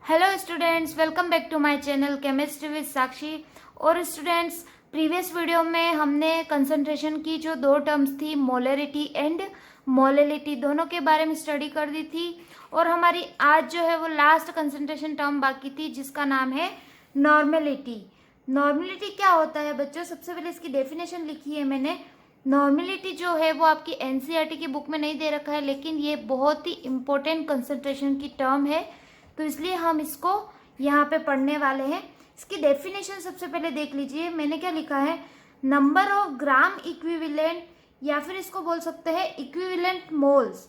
Hello students, welcome back to my channel chemistry with Sakshi. और students, previous video में हमने concentration की जो दो टर्म्स थी, मोलरिटी एंड मोलिलिटी, दोनों के बारे में स्टडी कर दी थी। और हमारी आज जो है वो लास्ट कंसंट्रेशन टर्म बाकी थी जिसका नाम है नॉर्मेलिटी। नॉर्मेलिटी क्या होता है बच्चों? सबसे पहले इसकी डेफिनेशन लिखी है मैंने। नॉर्मेलिटी जो है वो आपकी एनसीईआरटी की बुक में नहीं दे रखा है, लेकिन ये बहुत ही इंपॉर्टेंट कंसंट्रेशन की टर्म है, तो इसलिए हम इसको यहाँ पे पढ़ने वाले हैं। इसकी डेफिनेशन सबसे पहले देख लीजिए। मैंने क्या लिखा है? नंबर ऑफ ग्राम इक्विवेलेंट, या फिर इसको बोल सकते हैं equivalent moles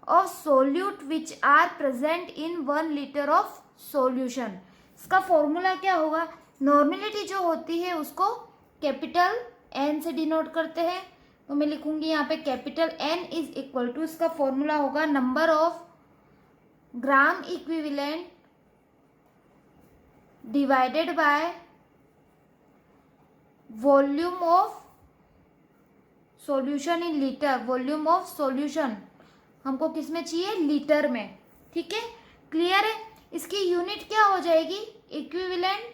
of solute which are present in 1 litre of solution. इसका फॉर्मूला क्या होगा? नॉर्मेलिटी जो होती है उसको कैपिटल एन से डिनोट करते हैं, तो मैं लिखूंगी यहाँ पे capital N is equal to, इसका फॉर्मूला होगा number of gram equivalent divided by volume of solution in litre. Volume of solution हमको किस में चाहिए? लीटर में। ठीक है, क्लियर है? इसकी यूनिट क्या हो जाएगी? इक्विवेलेंट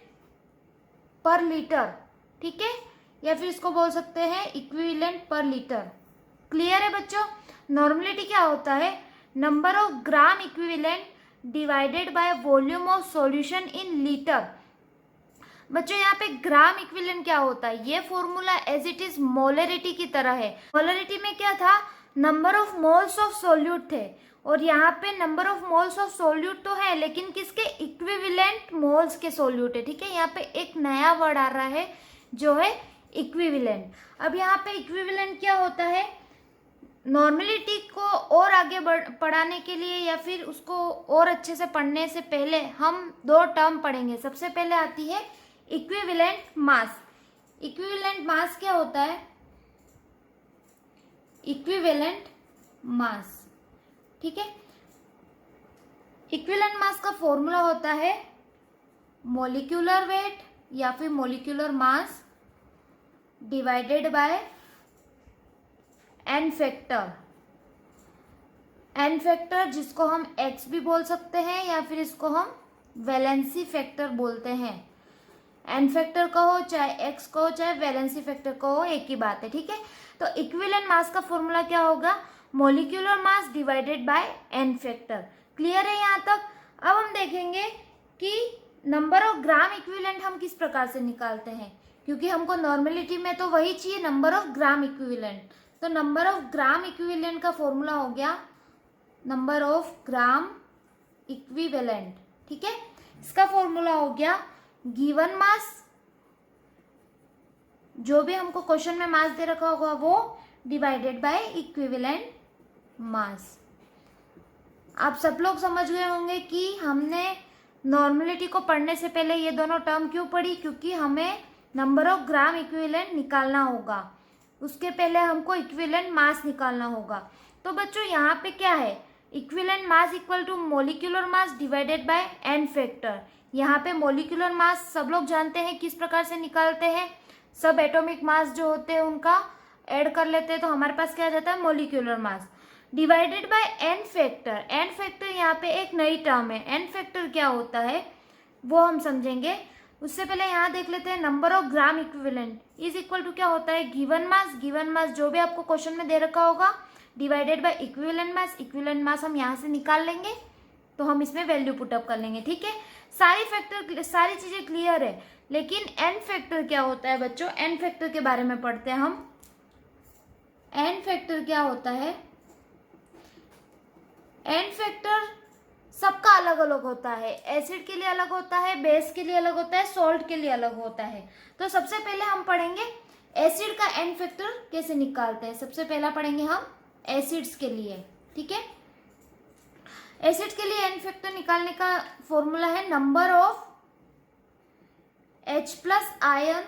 पर लीटर। ठीक है, या फिर इसको बोल सकते हैं इक्विवेलेंट पर लीटर। क्लियर है बच्चों? नॉर्मेलिटी क्या होता है? Number of gram equivalent divided by volume of solution in litre. बच्चों यहाँ पे ग्राम इक्विवेलेंट क्या होता है? ये formula as it is molarity की तरह है। मोलरिटी में क्या था? Number of moles of solute थे, और यहाँ पे number of moles of solute तो है, लेकिन किसके? इक्विवेलेंट मोल्स के सोल्यूट है। ठीक है, यहाँ पे एक नया वर्ड आ रहा है जो है इक्विवेलेंट। अब यहाँ पे इक्विवेलेंट क्या होता है? नॉर्मेलिटी को और आगे पढ़ाने के लिए या फिर उसको और अच्छे से पढ़ने से पहले हम दो टर्म पढ़ेंगे। सबसे पहले आती है इक्विवेलेंट मास। इक्विवेलेंट मास क्या होता है? इक्विवेलेंट मास, ठीक है, इक्विवेलेंट मास का फॉर्मूला होता है मॉलिक्यूलर वेट या फिर molecular mass divided by N factor. N factor जिसको हम एक्स भी बोल सकते हैं या फिर इसको हम वैलेंसी फैक्टर बोलते हैं। एन फैक्टर कहो चाहे एक्स कहो चाहे वैलेंसी फैक्टर कहो, एक ही बात है। ठीक है, तो इक्विवेलेंट मास का फॉर्मूला क्या होगा? Molecular mass divided by N factor. Clear है यहाँ तक? अब हम देखेंगे कि नंबर ऑफ ग्राम इक्विवेलेंट हम किस प्रकार से निकालते हैं, क्योंकि हमको नॉर्मेलिटी में तो वही चाहिए, नंबर ऑफ ग्राम इक्विवेलेंट। तो नंबर ऑफ ग्राम इक्विवेलेंट का फॉर्मूला हो गया नंबर ऑफ ग्राम इक्विवेलेंट। ठीक है, इसका फॉर्मूला हो गया गिवन मास, जो भी हमको क्वेश्चन में मास दे रखा होगा वो, डिवाइडेड बाय इक्विवेलेंट मास। आप सब लोग समझ गए होंगे कि हमने नॉर्मेलिटी को पढ़ने से पहले ये दोनों टर्म क्यों पढ़ी, क्योंकि हमें नंबर ऑफ ग्राम इक्विवेलेंट निकालना होगा। उसके पहले हमको इक्विवेलेंट मास निकालना होगा। तो बच्चों यहाँ पे क्या है? Equivalent mass equal to molecular mass divided by N factor. यहाँ पे मॉलिक्यूलर मास सब लोग जानते हैं किस प्रकार से निकालते हैं। सब एटॉमिक मास जो होते हैं उनका ऐड कर लेते हैं, तो हमारे पास क्या आ जाता है? Molecular mass divided by N factor. N factor यहाँ पे एक नई टर्म है। एन फैक्टर क्या होता है वो हम समझेंगे। उससे पहले यहाँ देख लेते हैं number of gram equivalent is equal to क्या होता है? Given mass. गिवन मास जो भी आपको क्वेश्चन में दे रखा होगा divided by equivalent mass. Equivalent mass हम यहाँ से निकाल लेंगे, तो हम इसमें वैल्यू पुटअप कर लेंगे। ठीक है, सारी चीजें क्लियर है। लेकिन एन फैक्टर क्या होता है बच्चों? एन फैक्टर के बारे में पढ़ते हैं हम। एन फैक्टर क्या होता है? एन फैक्टर सबका अलग अलग होता है। एसिड के लिए अलग होता है, बेस के लिए अलग होता है, सॉल्ट के लिए अलग होता है। तो सबसे पहले हम पढ़ेंगे एसिड का एन फैक्टर कैसे निकालते हैं। सबसे पहला पढ़ेंगे हम एसिड्स के लिए। ठीक है, एसिड के लिए एन फैक्टर निकालने का फॉर्मूला है number of H plus ion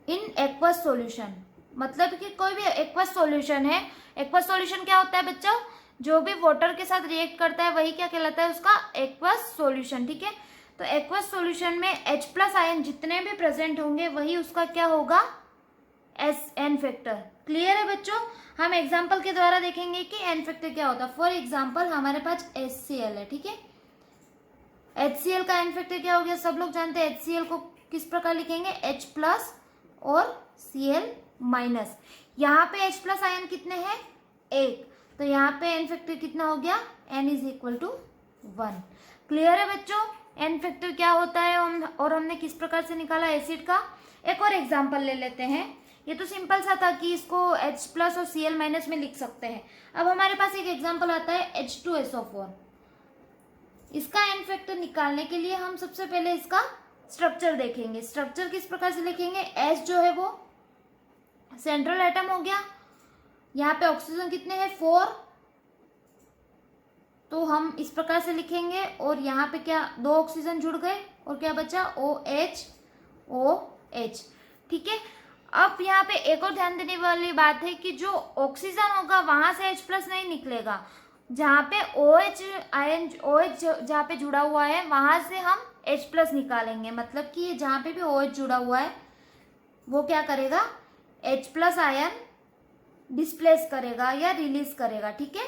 in aqueous solution. मतलब कि कोई भी एक्वस सॉल्यूशन है। एक्वस सॉल्यूशन क्या होता है बच्चों? जो भी वाटर के साथ रिएक्ट करता है वही क्या कहलाता है? उसका एक्वस सॉल्यूशन। ठीक है, तो एक्वस सॉल्यूशन में H प्लस आयन जितने भी प्रेजेंट होंगे वही उसका क्या होगा? S N factor. क्लियर है बच्चों? हम एग्जाम्पल के द्वारा देखेंगे कि एन फैक्टर क्या होता है। फॉर एग्जाम्पल हमारे पास HCl है, ठीक है। HCl का एन फैक्टर क्या हो गया? सब लोग जानते हैं HCl को किस प्रकार लिखेंगे, H+ और Cl-। यहाँ पे H+ आयन कितने हैं? 1, तो यहाँ पे एन फैक्टर कितना हो गया? n = 1। क्लियर है बच्चों? एन फैक्टर क्या होता है और हमने किस प्रकार से निकाला एसिड का। एक और एग्जांपल ले लेते हैं। ये तो सिंपल सा था कि इसको H+ और Cl- में लिख सकते हैं। अब हमारे पास एक एग्जांपल आता है H2SO4। इसका एन फैक्टर निकालने के लिए हम सबसे पहले इसका स्ट्रक्चर देखेंगे। स्ट्रक्चर किस प्रकार से लिखेंगे? S जो है वो सेंट्रल एटम हो गया। यहाँ पे ऑक्सीजन कितने हैं? 4, तो हम इस प्रकार से लिखेंगे। और यहाँ पे क्या, 2 ऑक्सीजन जुड़ गए और क्या बचा? OH। ठीक है। अब यहाँ पे एक और ध्यान देने वाली बात है कि जो ऑक्सीजन होगा वहां से H+ नहीं निकलेगा। जहाँ पे OH आयन, OH जहाँ पे जुड़ा हुआ है वहां से हम H+ निकालेंगे। मतलब कि जहाँ पे भी OH जुड़ा हुआ है वो क्या करेगा? H+ आयन डिस्प्लेस करेगा या रिलीज करेगा। ठीक है,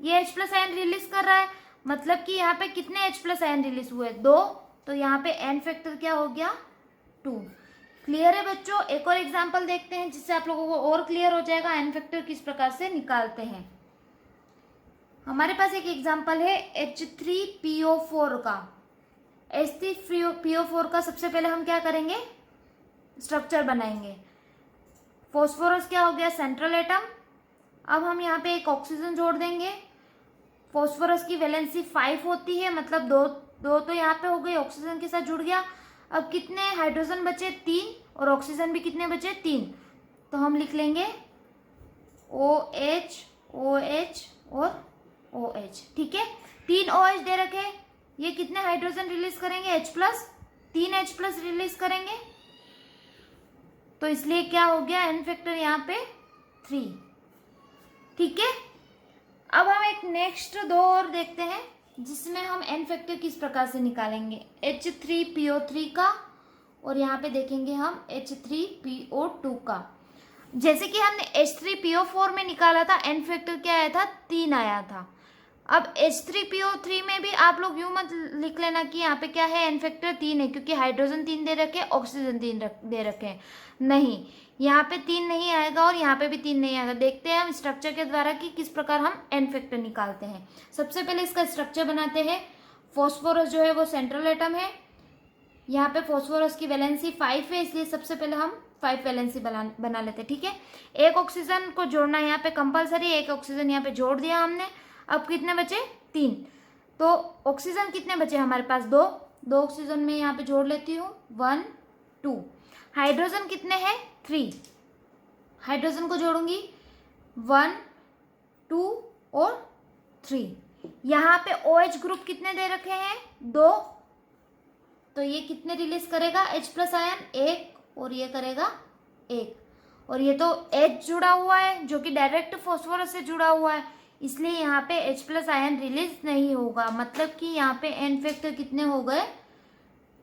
ये H+ आयन रिलीज कर रहा है, मतलब कि यहाँ पे कितने H+ आयन रिलीज हुए? 2, तो यहाँ पे एन फैक्टर क्या हो गया? 2। क्लियर है बच्चों? एक और एग्जांपल देखते हैं जिससे आप लोगों को और क्लियर हो जाएगा एन फैक्टर किस प्रकार से निकालते हैं। हमारे पास एक एग्जांपल है H3PO4 का। H3PO4 का सबसे पहले हम क्या करेंगे? स्ट्रक्चर बनाएंगे। फॉस्फोरस क्या हो गया? Central atom. अब हम यहाँ पे एक ऑक्सीजन जोड़ देंगे। फॉस्फोरस की वैलेंसी 5 होती है, मतलब दो तो यहाँ पे हो गई, ऑक्सीजन के साथ जुड़ गया। अब कितने हाइड्रोजन बचे? 3, और ऑक्सीजन भी कितने बचे? 3, तो हम लिख लेंगे OH, OH और OH। ठीक है, 3 OH दे रखे, ये कितने हाइड्रोजन रिलीज करेंगे? H+, 3 H+ रिलीज करेंगे, तो इसलिए क्या हो गया? एन फैक्टर यहाँ पे 3। ठीक है, अब हम एक नेक्स्ट 2 और देखते हैं जिसमें हम एन फैक्टर किस प्रकार से निकालेंगे। H3PO3 का, और यहाँ पे देखेंगे हम H3PO2 का। जैसे कि हमने H3PO4 में निकाला था, एन फैक्टर क्या आया था? 3 आया था। अब H3PO3 में भी आप लोग यूं मत लिख लेना कि यहाँ पे क्या है, एन फैक्टर 3 है, क्योंकि हाइड्रोजन 3 दे रखे, ऑक्सीजन 3 दे रखे हैं। नहीं, यहाँ पे 3 नहीं आएगा और यहाँ पे भी 3 नहीं आएगा। देखते हैं हम स्ट्रक्चर के द्वारा कि किस प्रकार हम एन फैक्टर निकालते हैं। सबसे पहले इसका स्ट्रक्चर बनाते हैं। फॉस्फोरस जो है वो सेंट्रल एटम है। यहाँ पे फॉस्फोरस की वैलेंसी 5 है, इसलिए सबसे पहले हम 5 वैलेंसी बना लेते हैं। ठीक है, एक ऑक्सीजन को जोड़ना यहाँ पे कंपलसरी, एक ऑक्सीजन यहाँ पे जोड़ दिया हमने। अब कितने बचे? 3, तो ऑक्सीजन कितने बचे हमारे पास? 2 ऑक्सीजन में यहाँ पे जोड़ लेती हूँ, 1 2। हाइड्रोजन कितने हैं? 3, हाइड्रोजन को जोड़ूंगी, 1 2 और 3। यहाँ पे OH ग्रुप कितने दे रखे हैं? 2, तो ये कितने रिलीज करेगा? H+ आयन 1, और ये करेगा 1, और ये तो H जुड़ा हुआ है जो कि डायरेक्ट फॉस्फोरस से जुड़ा हुआ है, इसलिए यहाँ पे H+ आयन रिलीज नहीं होगा। मतलब कि यहाँ पे एन फैक्टर कितने हो गए?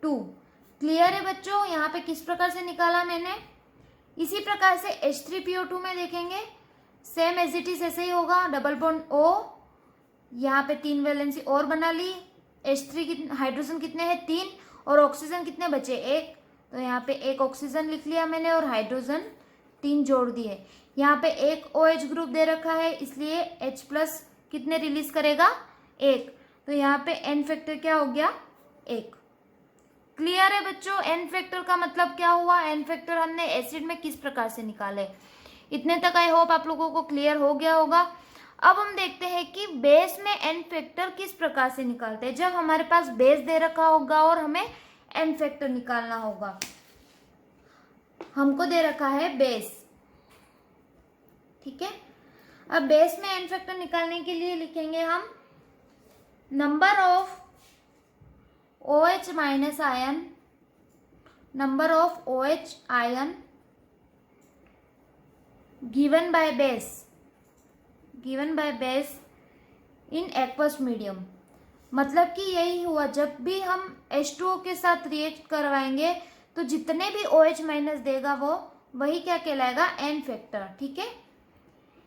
2। क्लियर है बच्चों? यहाँ पे किस प्रकार से निकाला मैंने। इसी प्रकार से H3PO2 में देखेंगे, सेम एज इट इज ऐसे ही होगा। डबल बॉन्ड O, यहाँ पे 3 वैलेंसी और बना ली। H3 हाइड्रोजन कितने हैं? 3, और ऑक्सीजन कितने बचे? 1, तो यहाँ पे 1 ऑक्सीजन लिख लिया मैंने और हाइड्रोजन 3 जोड़ दिए। यहाँ पे एक OH ग्रुप दे रखा है, इसलिए H+ कितने रिलीज करेगा? 1, तो यहाँ पे एन फैक्टर क्या हो गया? 1। क्लियर है बच्चों? एन फैक्टर का मतलब क्या हुआ? एन फैक्टर हमने एसिड में किस प्रकार से निकाले। इतने तक आई होप आप लोगों को क्लियर हो गया होगा। अब हम देखते हैं कि बेस में एन फैक्टर किस प्रकार से निकालते हैं। जब हमारे पास बेस दे रखा होगा और हमें एन फैक्टर निकालना होगा, हमको दे रखा है बेस। ठीक है, अब बेस में एन फैक्टर निकालने के लिए लिखेंगे हम number of OH- ion, number of OH ion given by base in aqueous medium. मतलब कि यही हुआ, जब भी हम H2O के साथ रिएक्ट करवाएंगे तो जितने भी OH- देगा वो वही क्या कहलाएगा, एन फैक्टर। ठीक है,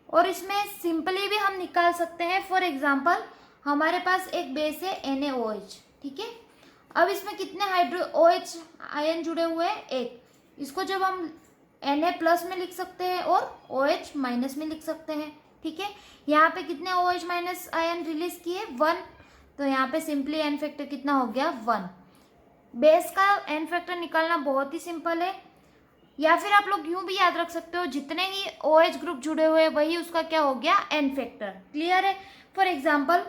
और इसमें सिंपली भी हम निकाल सकते हैं। फॉर एग्जाम्पल हमारे पास एक बेस है NaOH, ठीक है। अब इसमें कितने हाइड्रो OH आयन जुड़े हुए हैं, एक। इसको जब हम Na+ में लिख सकते हैं और OH- में लिख सकते हैं। ठीक है, यहाँ पे कितने OH- आयन रिलीज किए, 1, तो यहाँ पे सिंपली एन फैक्टर कितना हो गया, 1। बेस का एन फैक्टर निकालना बहुत ही सिंपल है, या फिर आप लोग यूं भी याद रख सकते हो, जितने ही OH ग्रुप जुड़े हुए हैं वही उसका क्या हो गया, एन फैक्टर। क्लियर है। फॉर एग्जाम्पल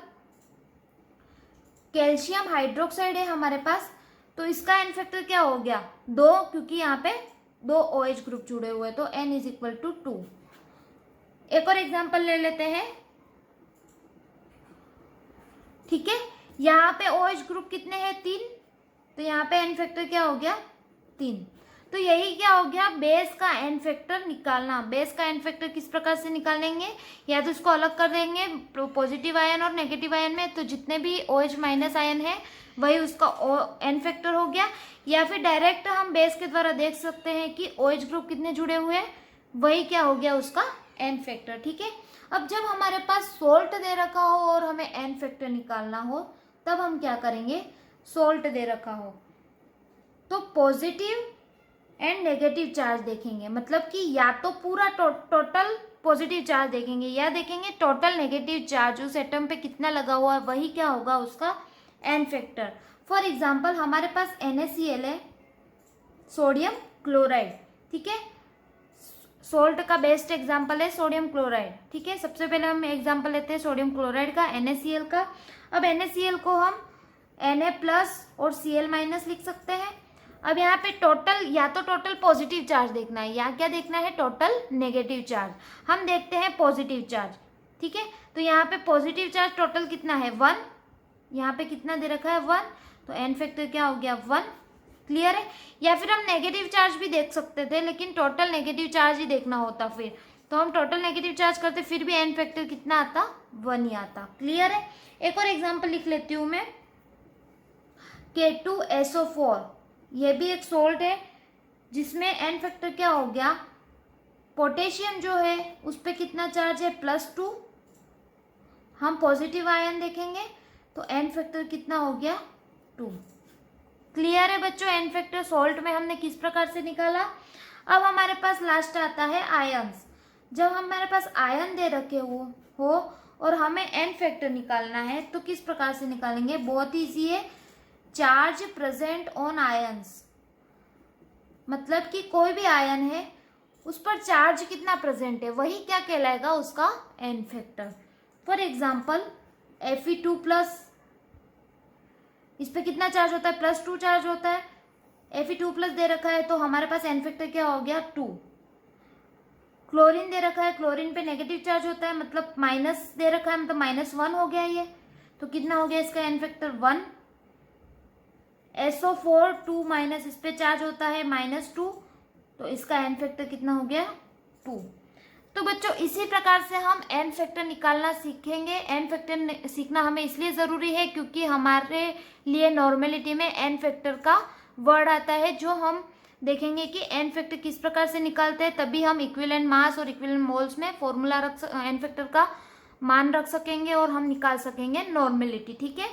कैल्शियम हाइड्रोक्साइड है हमारे पास, तो इसका एन फैक्टर क्या हो गया, 2, क्योंकि यहाँ पे 2 OH ग्रुप जुड़े हुए, तो N = 2। एक और एग्जाम्पल ले लेते हैं। ठीक है, यहाँ पे OH ग्रुप कितने हैं, 3, तो यहाँ पे एन फैक्टर क्या हो गया, 3। तो यही क्या हो गया, बेस का एन फैक्टर निकालना। बेस का एन फैक्टर किस प्रकार से निकालेंगे, या तो इसको अलग कर देंगे पॉजिटिव आयन और नेगेटिव आयन में, तो जितने भी OH- आयन है वही उसका एन फैक्टर हो गया, या फिर डायरेक्ट हम बेस के द्वारा देख सकते हैं कि OH ग्रुप कितने जुड़े हुए हैं, वही क्या हो गया उसका एन फैक्टर। ठीक है, अब जब हमारे पास सोल्ट दे रखा हो और हमें एन फैक्टर निकालना हो, तब हम क्या करेंगे, सोल्ट दे रखा हो तो पॉजिटिव एंड नेगेटिव चार्ज देखेंगे, मतलब कि या तो पूरा टोटल पॉजिटिव चार्ज देखेंगे या देखेंगे टोटल नेगेटिव चार्ज उस एटम पे कितना लगा हुआ है, वही क्या होगा उसका एन फैक्टर। फॉर एग्जाम्पल हमारे पास NaCl है, सोडियम क्लोराइड। ठीक है, सोल्ट का बेस्ट एग्जाम्पल है सोडियम क्लोराइड। ठीक है, सबसे पहले हम एग्जाम्पल लेते हैं सोडियम क्लोराइड का, NaCl का। अब NaCl को हम Na+ और Cl- लिख सकते हैं। अब यहाँ पे टोटल, या तो टोटल पॉजिटिव चार्ज देखना है या क्या देखना है, टोटल नेगेटिव चार्ज। हम देखते हैं पॉजिटिव चार्ज। ठीक है, तो यहाँ पे पॉजिटिव चार्ज टोटल कितना है, 1। यहाँ पे कितना दे रखा है, 1, तो एन फैक्टर क्या हो गया, 1। क्लियर है। या फिर हम नेगेटिव चार्ज भी देख सकते थे, लेकिन टोटल नेगेटिव चार्ज ही देखना होता फिर, तो हम टोटल नेगेटिव चार्ज करते, फिर भी एन फैक्टर कितना आता, 1 ही आता। क्लियर है। एक और एग्जाम्पल लिख लेती हूँ मैं, K2SO4, ये भी एक सोल्ट है जिसमें एन फैक्टर क्या हो गया, पोटेशियम जो है उस पर कितना चार्ज है, +2। हम पॉजिटिव आयन देखेंगे तो एन फैक्टर कितना हो गया, 2। क्लियर है बच्चों, एन फैक्टर सोल्ट में हमने किस प्रकार से निकाला। अब हमारे पास लास्ट आता है आयंस। जब हमारे पास आयन दे रखे हो और हमें एन फैक्टर निकालना है तो किस प्रकार से निकालेंगे, बहुत ईजी है, चार्ज प्रेजेंट ऑन आयंस। मतलब कि कोई भी आयन है उस पर चार्ज कितना प्रेजेंट है, वही क्या कहलाएगा उसका N factor. For example Fe2+, इस पे कितना चार्ज होता है, +2 चार्ज होता है। Fe2+ दे रखा है तो हमारे पास एन फैक्टर क्या हो गया, 2। क्लोरीन दे रखा है, क्लोरीन पे नेगेटिव चार्ज होता है, मतलब माइनस दे रखा है, मतलब -1 हो गया ये, तो कितना हो गया इसका एन फैक्टर, 1। SO4 2- इस पे चार्ज होता है -2, तो इसका एन फैक्टर कितना हो गया, 2। तो बच्चों इसी प्रकार से हम एन फैक्टर निकालना सीखेंगे। एन फैक्टर सीखना हमें इसलिए ज़रूरी है क्योंकि हमारे लिए नॉर्मेलिटी में एन फैक्टर का वर्ड आता है, जो हम देखेंगे कि एन फैक्टर किस प्रकार से निकालते हैं, तभी हम इक्विवेलेंट मास और इक्विवेलेंट मोल्स में फॉर्मूला एन फैक्टर का मान रख सकेंगे और हम निकाल सकेंगे नॉर्मेलिटी। ठीक है,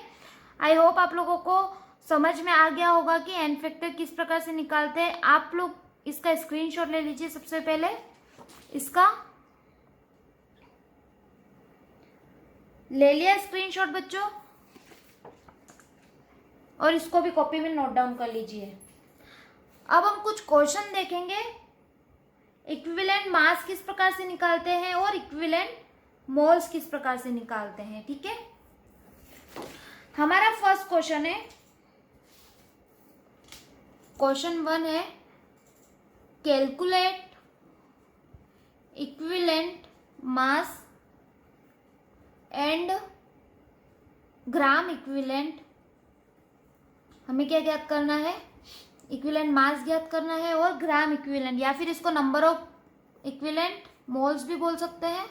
आई होप आप लोगों को समझ में आ गया होगा कि एन फैक्टर किस प्रकार से निकालते हैं। आप लोग इसका स्क्रीनशॉट ले लीजिए। सबसे पहले इसका ले लिया स्क्रीनशॉट बच्चों, और इसको भी कॉपी में नोट डाउन कर लीजिए। अब हम कुछ क्वेश्चन देखेंगे, इक्विवेलेंट मास किस प्रकार से निकालते हैं और इक्विवेलेंट मोल्स किस प्रकार से निकालते हैं। ठीक है, हमारा फर्स्ट क्वेश्चन है, क्वेश्चन 1 है, calculate equivalent mass and gram equivalent. हमें क्या ज्ञात करना है, इक्विवेलेंट मास ज्ञात करना है और ग्राम इक्विवेलेंट, या फिर इसको नंबर ऑफ इक्विवेलेंट मोल्स भी बोल सकते हैं,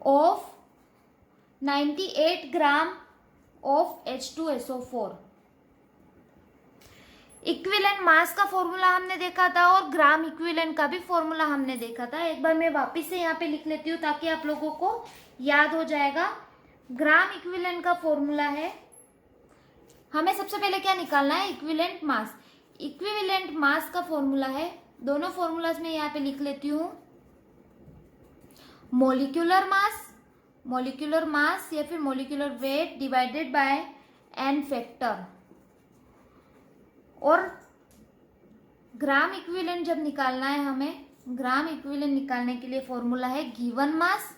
of 98 gram of H2SO4। Equivalent mass का फॉर्मूला हमने देखा था और ग्राम इक्विवेलेंट का भी फॉर्मूला हमने देखा था। एक बार मैं वापस से यहाँ पे लिख लेती हूँ ताकि आप लोगों को याद हो जाएगा। ग्राम इक्विवेलेंट का फॉर्मूला है, हमें सबसे पहले क्या निकालना है, इक्विवेलेंट मास। इक्विवेलेंट मास का फॉर्मूला है, दोनों फॉर्मूलाज में यहाँ पे लिख लेती हूँ, मोलिक्यूलर मास या फिर molecular weight divided by N factor. और ग्राम इक्विवेलेंट जब निकालना है हमें, ग्राम इक्विवेलेंट निकालने के लिए फॉर्मूला है given mass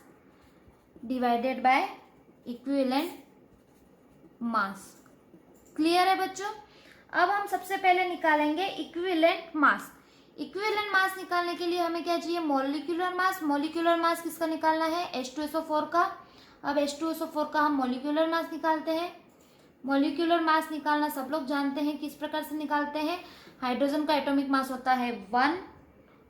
divided by equivalent mass. Clear है बच्चों? अब हम सबसे पहले निकालेंगे इक्विवेलेंट मास। इक्विवेलेंट मास निकालने के लिए हमें क्या चाहिए, मोलिक्यूलर मास। मोलिक्यूलर मास किसका निकालना है, H2SO4 का। अब H2SO4 का हम मोलिक्यूलर मास निकालते हैं। मोलिक्यूलर मास निकालना सब लोग जानते हैं, किस प्रकार से निकालते हैं। हाइड्रोजन का एटॉमिक मास होता है 1,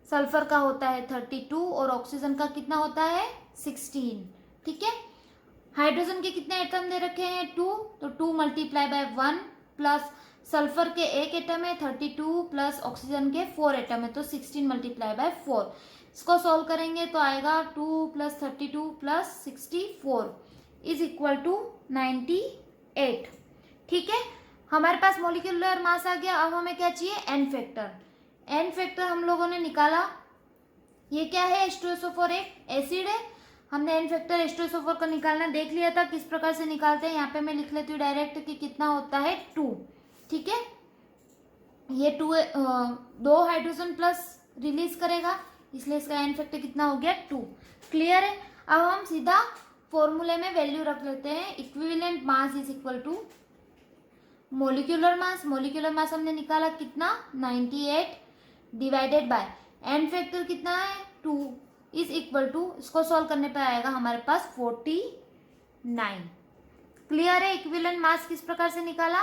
सल्फर का होता है 32 और ऑक्सीजन का कितना होता है 16। ठीक है, हाइड्रोजन के कितने एटम दे रखे हैं 2, तो 2 मल्टीप्लाई बाय 1 प्लस सल्फर के एक एटम है 32 प्लस ऑक्सीजन के 4 एटम है तो 16 मल्टीप्लाई बाय 4। इसको सॉल्व करेंगे तो आएगा 2 plus 32 plus 64 is equal to 98। ठीक है, हमारे पास मोलिक्यूलर मास आ गया। अब हमें क्या चाहिए, एन फैक्टर। एन फैक्टर हम लोगों ने निकाला, ये क्या है, H2SO4 एक एसिड है। हमने एन फैक्टर H2SO4 का निकालना देख लिया था, किस प्रकार से निकालते हैं। यहाँ पे मैं लिख लेती हूँ डायरेक्ट कि कितना होता है 2। ठीक है, ये 2 हाइड्रोजन प्लस रिलीज करेगा, इसलिए इसका एन फैक्टर कितना हो गया 2। क्लियर है? अब हम सीधा फॉर्मूले में वैल्यू रख लेते हैं, equivalent mass is equal to molecular mass. Molecular mass हमने निकाला कितना 98 डिवाइडेड बाय एन फैक्टर कितना है 2 इज इक्वल टू, इसको सॉल्व करने पे आएगा हमारे पास 49। क्लियर है? इक्विवेलेंट मास किस प्रकार से निकाला।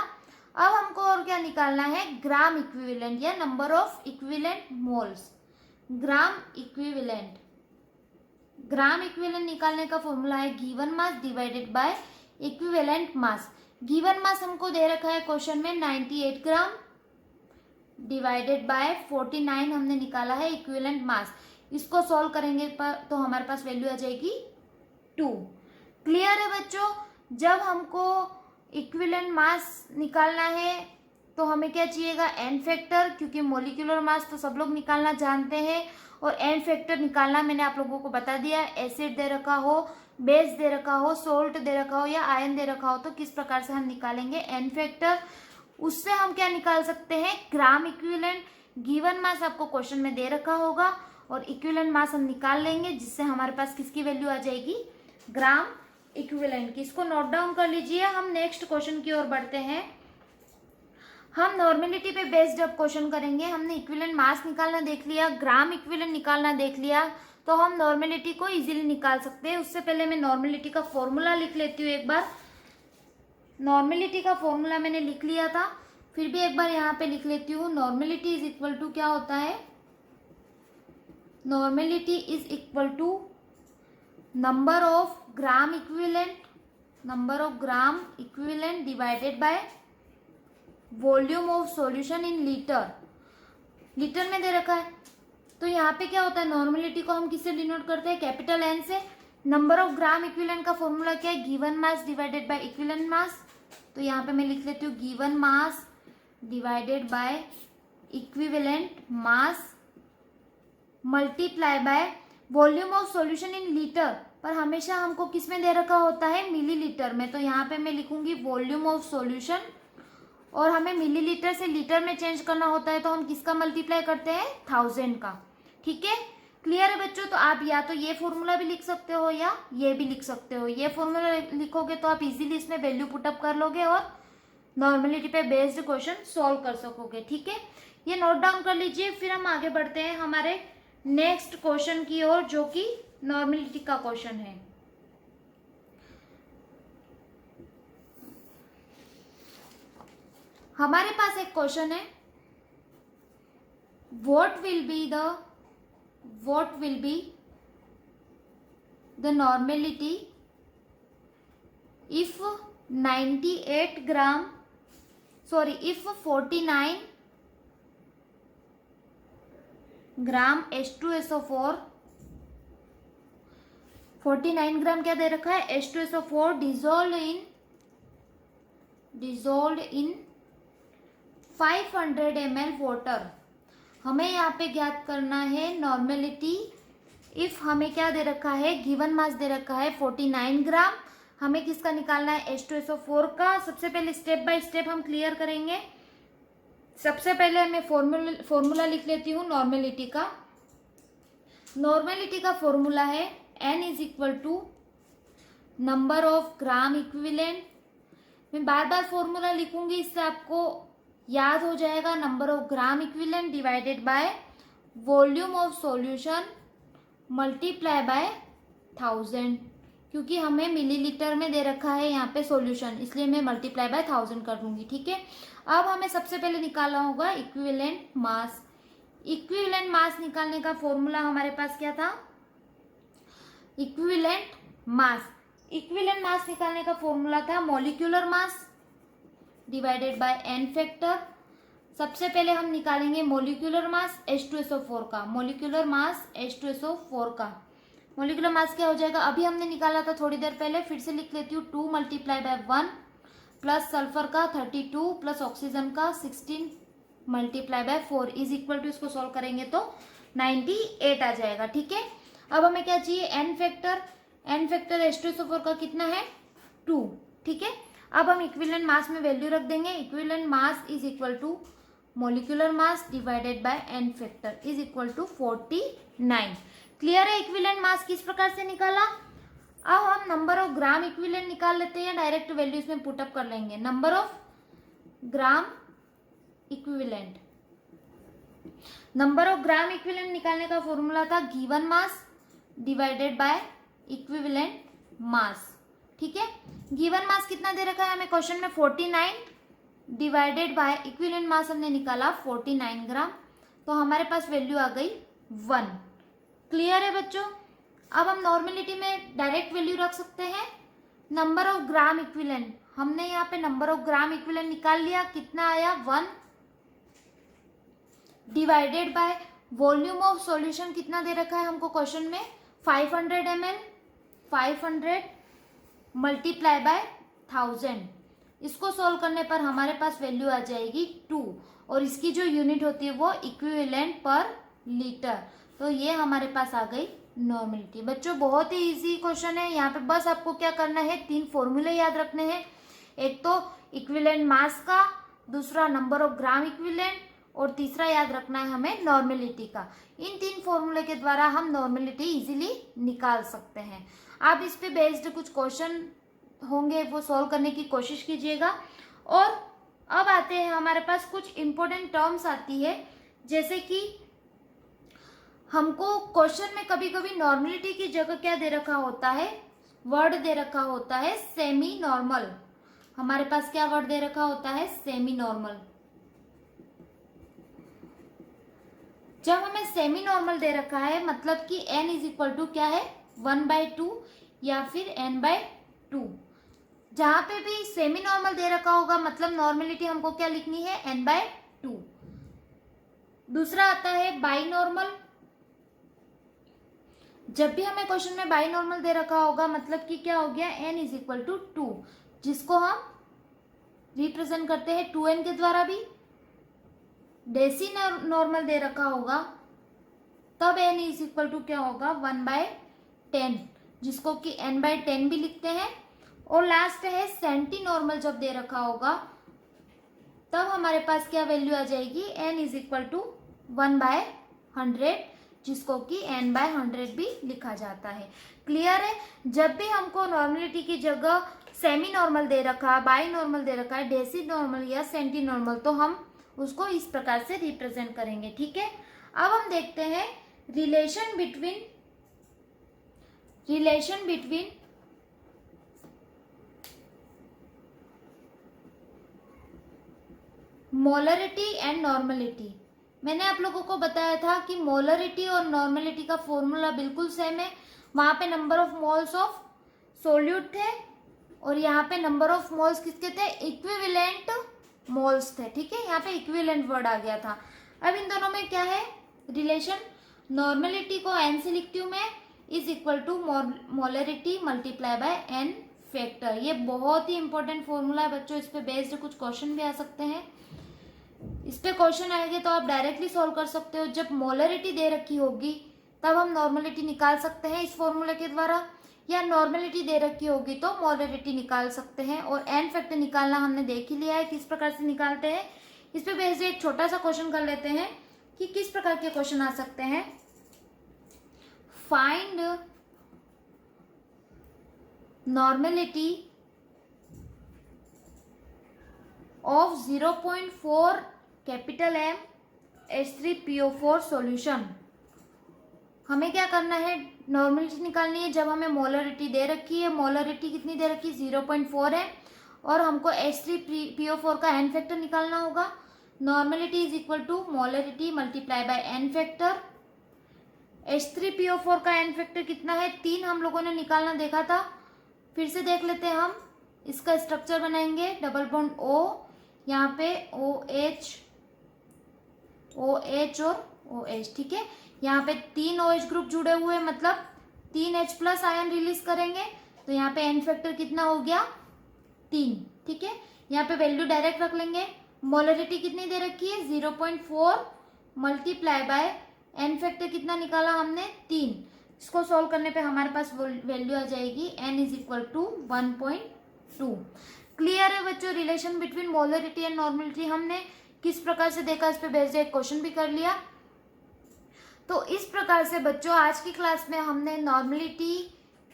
अब हमको और क्या निकालना है, ग्राम इक्विवेलेंट या number of equivalent moles. Gram equivalent निकालने का फॉर्मूला है given mass divided by equivalent mass. Given mass हमको दे रखा है क्वेश्चन में 98 ग्राम डिवाइडेड बाय 49 हमने निकाला है इक्विवेलेंट मास। इसको सॉल्व करेंगे तो हमारे पास वैल्यू आ जाएगी 2। क्लियर है बच्चों? जब हमको इक्विवेलेंट मास निकालना है तो हमें क्या चाहिएगा, एन फैक्टर, क्योंकि मोलिक्यूलर मास तो सब लोग निकालना जानते हैं। और एन फैक्टर निकालना मैंने आप लोगों को बता दिया, एसिड दे रखा हो, बेस दे रखा हो, सोल्ट दे रखा हो या आयन दे रखा हो तो किस प्रकार से हम निकालेंगे एन फैक्टर। उससे हम क्या निकाल सकते हैं, ग्राम इक्विवेलेंट। गिवन मास आपको क्वेश्चन में दे रखा होगा और इक्विवेलेंट मास हम निकाल लेंगे, जिससे हमारे पास किसकी वैल्यू आ जाएगी, ग्राम इक्विवेलेंट की। इसको नोट डाउन कर लीजिए। हम नेक्स्ट क्वेश्चन की ओर बढ़ते हैं। हम नॉर्मेलिटी पे बेस्ड अब क्वेश्चन करेंगे। हमने इक्विवेलेंट मास निकालना देख लिया, ग्राम इक्विवेलेंट निकालना देख लिया, तो हम नॉर्मेलिटी को इजीली निकाल सकते हैं। उससे पहले मैं नॉर्मेलिटी का फॉर्मूला लिख लेती हूँ एक बार। नॉर्मेलिटी का फॉर्मूला मैंने लिख लिया था, फिर भी एक बार यहाँ पे लिख लेती हूँ। नॉर्मेलिटी इज इक्वल टू क्या होता है, normality is equal to number of gram equivalent divided by volume of solution in litre में दे रखा है। तो यहाँ पे क्या होता है, नॉर्मेलिटी को हम किससे डिनोट करते हैं, कैपिटल एन से। नंबर ऑफ ग्राम इक्विवेलेंट का फॉर्मूला क्या है, given mass divided by equivalent mass. तो यहाँ पे मैं लिख लेती हूँ given mass divided by equivalent mass multiply by volume of solution in litre. पर हमेशा हमको किस में दे रखा होता है, मिलीलीटर में। तो यहाँ पे मैं लिखूंगी वॉल्यूम ऑफ सॉल्यूशन, और हमें मिलीलीटर से लीटर में चेंज करना होता है तो हम किसका मल्टीप्लाई करते हैं, 1000 का। ठीक है, क्लियर है बच्चों? तो आप या तो ये फॉर्मूला भी लिख सकते हो या ये भी लिख सकते हो। ये फॉर्मूला लिखोगे तो आप इजीली इसमें वैल्यू पुटअप कर लोगे और नॉर्मेलिटी पे बेस्ड क्वेश्चन सॉल्व कर सकोगे। ठीक है, ये नोट डाउन कर लीजिए। फिर हम आगे बढ़ते हैं हमारे नेक्स्ट क्वेश्चन की ओर, जो कि नॉर्मेलिटी का क्वेश्चन है। हमारे पास एक क्वेश्चन है, what will be the normality if 49 gram H2SO4, 49 ग्राम क्या दे रखा है, H2SO4 dissolve in 500 ml water. हमें यहाँ पे ज्ञात करना है नॉर्मेलिटी इफ हमें क्या दे रखा है, गिवन मास दे रखा है 49 ग्राम। हमें किसका निकालना है, H2SO4 का। सबसे पहले स्टेप बाय स्टेप हम क्लियर करेंगे। सबसे पहले मैं फॉर्मूला लिख लेती हूँ नॉर्मेलिटी का। नॉर्मेलिटी का फॉर्मूला है N is equal to number of gram equivalent. मैं बार बार फॉर्मूला लिखूंगी, इससे आपको याद हो जाएगा। Number of gram equivalent divided by volume of solution multiply by 1000, क्योंकि हमें मिलीलीटर में दे रखा है यहाँ पे सॉल्यूशन, इसलिए मैं मल्टीप्लाई बाय 1000 कर दूंगी। ठीक है, अब हमें सबसे पहले निकालना होगा इक्विवेलेंट मास। इक्विवेलेंट मास निकालने का फॉर्मूला हमारे पास क्या था, इक्विवेलेंट मास निकालने का फॉर्मूला था molecular mass divided by N factor. सबसे पहले हम निकालेंगे मॉलिक्यूलर मास H2SO4 का। मॉलिक्यूलर मास H2SO4 का मॉलिक्यूलर मास क्या हो जाएगा, अभी हमने निकाला था थोड़ी देर पहले, फिर से लिख लेती हूँ। 2 मल्टीप्लाई बाय 1 प्लस सल्फर का 32 प्लस ऑक्सीजन का 16 multiply by 4 is equal to, इसको सॉल्व करेंगे तो 98 आ जाएगा। ठीक है, अब हमें क्या चाहिए, एन फैक्टर H2SO4 का कितना है, 2। ठीक है, अब हम इक्विवेलेंट मास में वैल्यू रख देंगे। Equivalent mass is equal to molecular mass divided by N factor is equal to 49। Clear है इक्विवेलेंट मास किस प्रकार से निकाला। अब हम नंबर ऑफ ग्राम इक्विवेलेंट निकाल लेते हैं, डायरेक्ट वैल्यूज में पुटअप कर लेंगे। नंबर ऑफ ग्राम इक्विवेलेंट निकालने का फॉर्मूला था given mass divided by equivalent mass. ठीक है, गिवन मास कितना दे रखा है हमें क्वेश्चन में, 49 डिवाइडेड बाय इक्विवेलेंट मास हमने निकाला 49 ग्राम, तो हमारे पास वैल्यू आ गई 1। क्लियर है बच्चों। अब हम नॉर्मेलिटी में डायरेक्ट वैल्यू रख सकते हैं। नंबर ऑफ ग्राम इक्विवेलेंट, हमने यहाँ पे नंबर ऑफ ग्राम इक्विवेलेंट निकाल लिया, कितना आया 1, divided by volume of solution कितना दे रखा है हमको क्वेश्चन में, 500 ml, 500 मल्टीप्लाई बाय 1000। इसको सोल्व करने पर हमारे पास वैल्यू आ जाएगी 2, और इसकी जो यूनिट होती है वो इक्विवेलेंट पर लीटर। तो ये हमारे पास आ गई नॉर्मेलिटी। बच्चों बहुत ही इजी क्वेश्चन है, यहाँ पे बस आपको क्या करना है, 3 फॉर्मूले याद रखने हैं। एक तो इक्विवेलेंट मास का, दूसरा नंबर ऑफ ग्राम इक्विवेलेंट, और तीसरा याद रखना है हमें नॉर्मेलिटी का। इन 3 फॉर्मूले के द्वारा हम नॉर्मेलिटी इजीली निकाल सकते हैं। आप इस पे बेस्ड कुछ क्वेश्चन होंगे वो सॉल्व करने की कोशिश कीजिएगा। और अब आते हैं हमारे पास कुछ इंपॉर्टेंट टर्म्स आती है, जैसे कि हमको क्वेश्चन में कभी कभी नॉर्मेलिटी की जगह क्या दे रखा होता है, वर्ड दे रखा होता है सेमी नॉर्मल। हमारे पास क्या वर्ड दे रखा होता है, सेमी नॉर्मल। जब हमें सेमी नॉर्मल दे रखा है मतलब कि n इज इक्वल टू क्या है, 1/2 या फिर n/2। जहां पे भी सेमी नॉर्मल दे रखा होगा मतलब नॉर्मेलिटी हमको क्या लिखनी है, n/2। दूसरा आता है बाई नॉर्मल। जब भी हमें क्वेश्चन में बाई नॉर्मल दे रखा होगा मतलब कि क्या हो गया, n इज इक्वल टू 2, जिसको हम रिप्रेजेंट करते हैं 2n के द्वारा भी। डेसी नॉर्मल दे रखा होगा तब n इज इक्वल टू क्या होगा, 1/10, जिसको कि n/10 भी लिखते हैं। और लास्ट है सेंटी नॉर्मल, जब दे रखा होगा तब हमारे पास क्या वैल्यू आ जाएगी, n इज इक्वल टू 1/100, जिसको कि n/100 भी लिखा जाता है। क्लियर है। जब भी हमको नॉर्मेलिटी की जगह सेमी नॉर्मल दे रखा, बाई नॉर्मल दे रखा है, डेसी नॉर्मल या सेंटी नॉर्मल, तो हम उसको इस प्रकार से रिप्रेजेंट करेंगे। ठीक है, अब हम देखते हैं relation between molarity and normality. मैंने आप लोगों को बताया था कि मोलरिटी और नॉर्मेलिटी का फॉर्मूला बिल्कुल सेम है। वहां पे number of moles of solute थे और यहाँ पे नंबर ऑफ मोल्स किसके थे, इक्विवेलेंट मोल्स थे। ठीक है, यहाँ पे इक्विवेलेंट वर्ड आ गया था। अब इन दोनों में क्या है, रिलेशन नॉर्मेलिटी को n से लिखती हूँ मैं, is equal to molarity multiply by n factor. ये बहुत ही इंपॉर्टेंट फॉर्मूला है बच्चों, इस पे बेस्ड कुछ क्वेश्चन भी आ सकते हैं। इस पे क्वेश्चन आएंगे तो आप डायरेक्टली सॉल्व कर सकते हो। जब मोलरिटी दे रखी होगी तब हम नॉर्मेलिटी निकाल सकते हैं इस फॉर्मूले के द्वारा, या नॉर्मेलिटी दे रखी होगी तो मोलरिटी निकाल सकते हैं। और एन फैक्टर निकालना हमने देख ही लिया है किस प्रकार से निकालते हैं। इस पे बेस्ड एक छोटा सा क्वेश्चन कर लेते हैं कि किस प्रकार के क्वेश्चन आ सकते हैं। Find normality of 0.4 capital M H3PO4 solution. हमें क्या करना है, नॉर्मेलिटी निकालनी है। जब हमें मोलरिटी दे रखी है, मोलरिटी कितनी दे रखी है 0.4 है, और हमको H3PO4 का एन फैक्टर निकालना होगा। Normality is equal to molarity multiply by N factor. H3PO4 का एन फैक्टर कितना है, 3 हम लोगों ने निकालना देखा था। फिर से देख लेते हैं हम। इसका स्ट्रक्चर बनाएंगे, डबल बॉन्ड O, यहाँ पे OH और OH, ठीक है। यहाँ पे 3 OH ग्रुप जुड़े हुए, मतलब 3 H प्लस आयन रिलीज करेंगे, तो यहाँ पे एन फैक्टर कितना हो गया 3, ठीक है। यहाँ पे वैल्यू डायरेक्ट रख लेंगे। मोलरिटी कितनी दे रखी है 0.4 मल्टीप्लाई बाय एन फैक्टर कितना निकाला हमने 3। इसको सॉल्व करने पे हमारे पास वैल्यू आ जाएगी n is equal to 1.2। Clear है बच्चों, relation between molarity and normality हमने किस प्रकार से देखा, इस पे बेस्ड एक क्वेश्चन भी कर लिया। तो इस प्रकार से बच्चों आज की क्लास में हमने नॉर्मेलिटी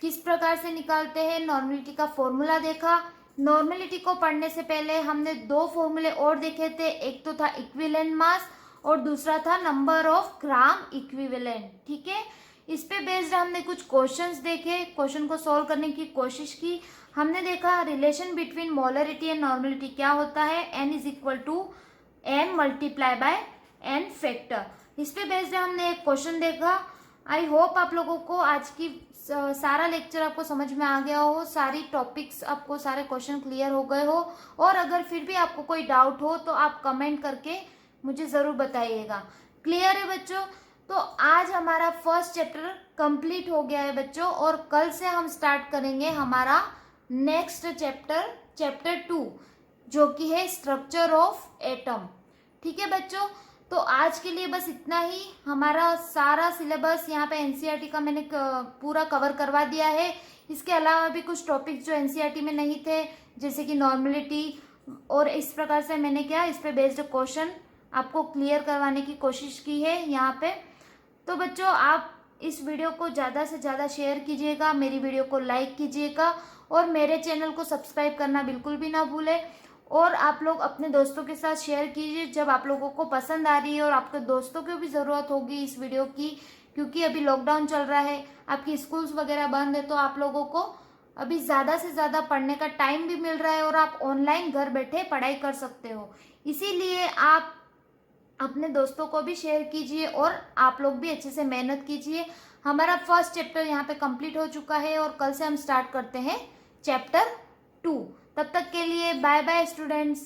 किस प्रकार से निकालते हैं, नॉर्मेलिटी का फॉर्मूला देखा। नॉर्मेलिटी को पढ़ने से पहले हमने 2 फॉर्मूले और देखे थे, एक तो था इक्विवेलेंट मास और दूसरा था नंबर ऑफ ग्राम इक्विवेलेंट, ठीक है। इस पे बेस्ड हमने कुछ क्वेश्चंस देखे, क्वेश्चन को सॉल्व करने की कोशिश की। हमने देखा relation between molarity and normality क्या होता है, n is equal to m multiply by n factor. इस पे बेस्ड हमने एक क्वेश्चन देखा। आई होप आप लोगों को आज की सारा लेक्चर आपको समझ में आ गया हो, सारी टॉपिक्स आपको सारे क्वेश्चन क्लियर हो गए हो। और अगर फिर भी आपको कोई डाउट हो तो आप कमेंट करके मुझे जरूर बताइएगा। क्लियर है बच्चों, तो आज हमारा फर्स्ट चैप्टर कंप्लीट हो गया है बच्चों, और कल से हम स्टार्ट करेंगे हमारा नेक्स्ट चैप्टर, चैप्टर 2, जो कि है स्ट्रक्चर ऑफ एटम, ठीक है बच्चों। तो आज के लिए बस इतना ही। हमारा सारा सिलेबस यहाँ पे एनसीईआरटी का मैंने पूरा कवर करवा दिया है। इसके अलावा भी कुछ टॉपिक्स जो एनसीईआरटी में नहीं थे, जैसे कि नॉर्मेलिटी, और इस प्रकार से मैंने क्या इस पे बेस्ड क्वेश्चन आपको क्लियर करवाने की कोशिश की है यहाँ पे। तो बच्चों आप इस वीडियो को ज़्यादा से ज़्यादा शेयर कीजिएगा, मेरी वीडियो को लाइक कीजिएगा, और मेरे चैनल को सब्सक्राइब करना बिल्कुल भी ना भूलें। और आप लोग अपने दोस्तों के साथ शेयर कीजिए जब आप लोगों को पसंद आ रही है, और आपके दोस्तों को भी ज़रूरत होगी इस वीडियो की, क्योंकि अभी लॉकडाउन चल रहा है, आपकी स्कूल्स वगैरह बंद है, तो आप लोगों को अभी ज़्यादा से ज़्यादा पढ़ने का टाइम भी मिल रहा है, और आप ऑनलाइन घर बैठे पढ़ाई कर सकते हो। इसीलिए आप अपने दोस्तों को भी शेयर कीजिए, और आप लोग भी अच्छे से मेहनत कीजिए। हमारा फर्स्ट चैप्टर यहाँ पे कंप्लीट हो चुका है, और कल से हम स्टार्ट करते हैं चैप्टर 2। तब तक के लिए बाय बाय स्टूडेंट्स।